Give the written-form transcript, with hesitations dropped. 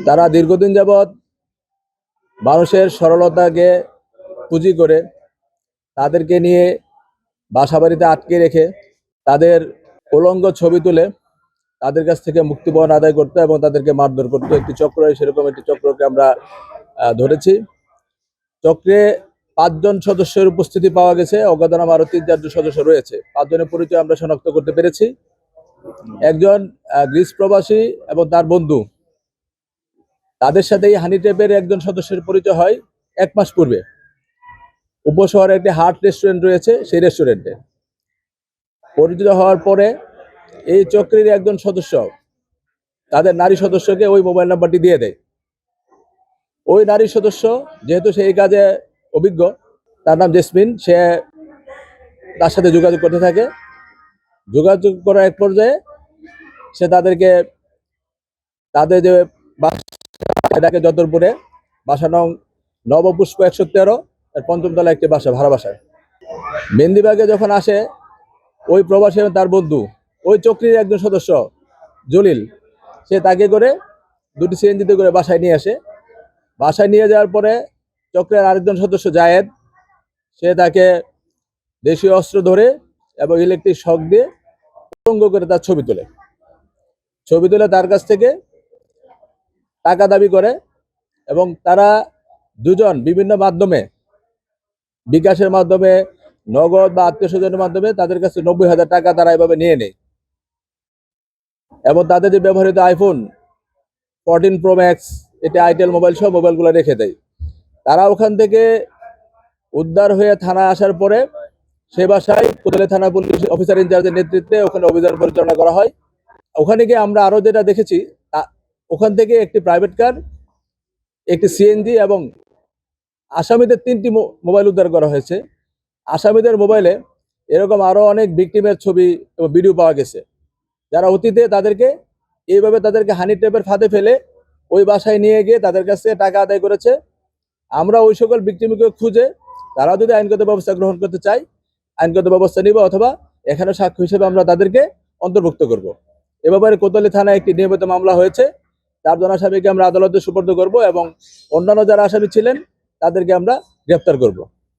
তারা দীর্ঘদিন যাবৎ মানুষের সরলতাকে পুঁজি করে তাদেরকে নিয়ে বাসাবাড়িতে আটকে রেখে তাদের উলঙ্গ ছবি তুলে তাদের কাছ থেকে মুক্তিপণ আদায় করতে এবং তাদেরকে মারধর করতে একটি চক্র, সেরকম একটি চক্রকে আমরা ধরেছি। চক্রে 5 জন সদস্যের উপস্থিতি পাওয়া গেছে, অজ্ঞাতনামা আরো 3-4 সদস্য রয়েছে। 5 জনের পরিচয় আমরা শনাক্ত করতে পেরেছি। একজন গ্রিস প্রবাসী এবং তার বন্ধু, তাদের সাথে এই হানি ট্র্যাপের একজন সদস্যের পরিচয় হয় 1 মাস পূর্বে। উপশহরে একটি হার্ট রেস্টুরেন্ট রয়েছে, সেই রেস্টুরেন্টে পরিচিত হওয়ার পরে এই চক্রের একজন সদস্য তাদের নারী সদস্যকে ওই মোবাইল নাম্বারটি দিয়ে দেয়। ওই নারী সদস্য যেহেতু সেই কাজে অভিজ্ঞ, তার নাম জেসমিন, সে তার সাথে যোগাযোগ করতে থাকে। যোগাযোগ করার এক পর্যায়ে সে তাদেরকে তাদের যে বাসাকে যতরপুরে বাসা নং নবপুষ্প 113 এর 5ম তলা একটি বাসা, ভাড়া বাসায়। মেহেন্দিবাগে যখন আসে ওই প্রবাসী এবং তার বন্ধু, ওই চক্রীর একজন সদস্য জলিল, সে তাকে করে 2টি সিএনজিতে করে বাসায় নিয়ে আসে। বাসায় নিয়ে যাওয়ার পরে চক্রের আরেকজন সদস্য জায়েদ, সে তাকে দেশীয় অস্ত্র ধরে এবং ইলেকট্রিক শক দিয়ে উলঙ্গ করে তার ছবি তুলে তার কাছ থেকে টাকা দাবি করে এবং তারা দুজন বিভিন্ন মাধ্যমে, বিকাশের মাধ্যমে, নগদ বা আত্মীয় স্বজনের মাধ্যমে তাদের কাছে 90,000 টাকা তারা এভাবে নিয়ে নেয় এবং তাদের যে ব্যবহৃত iPhone 14 Pro Max, এটা আইটেল মোবাইল সহ মোবাইলগুলো রেখে দেয়। তারা ওখান থেকে উদ্ধার হয়ে থানায় আসার পরে সে বাসায় কোতোয়ালি থানা পুলিশ অফিসার ইনচার্জের নেতৃত্বে ওখানে অভিযান পরিচালনা করা হয়। ওখানে গিয়ে আমরা আরো যেটা দেখেছি, ওখান থেকে একটি প্রাইভেট কার, একটি সিএনজি এবং আসামিদের 3টি মোবাইল উদ্ধার করা হয়েছে। আসামিদের মোবাইলে এরকম আরো অনেক ভিকটিমের ছবি এবং ভিডিও পাওয়া গেছে, যারা অতীতে তাদেরকে হানি ট্র্যাপের ফাঁদে ফেলে ওই বাসায় নিয়ে গিয়ে তাদের কাছে টাকা আদায় করেছে। আমরা ওই সকল ভিকটিমকে খুঁজে তারা যদি আইনগত ব্যবস্থা গ্রহণ করতে চায় আইনগত ব্যবস্থা নিব, অথবা এখানে সাক্ষ্য হিসেবে আমরা তাদেরকে অন্তর্ভুক্ত করব। এ ব্যাপারে কোতোয়ালি থানায় একটি নিয়মিত মামলা হয়েছে, 4 জন আসামিকে আমরা আদালতে সুপর্দ করব এবং অন্যান্য যারা আসামি ছিলেন তাদেরকে আমরা গ্রেফতার করব।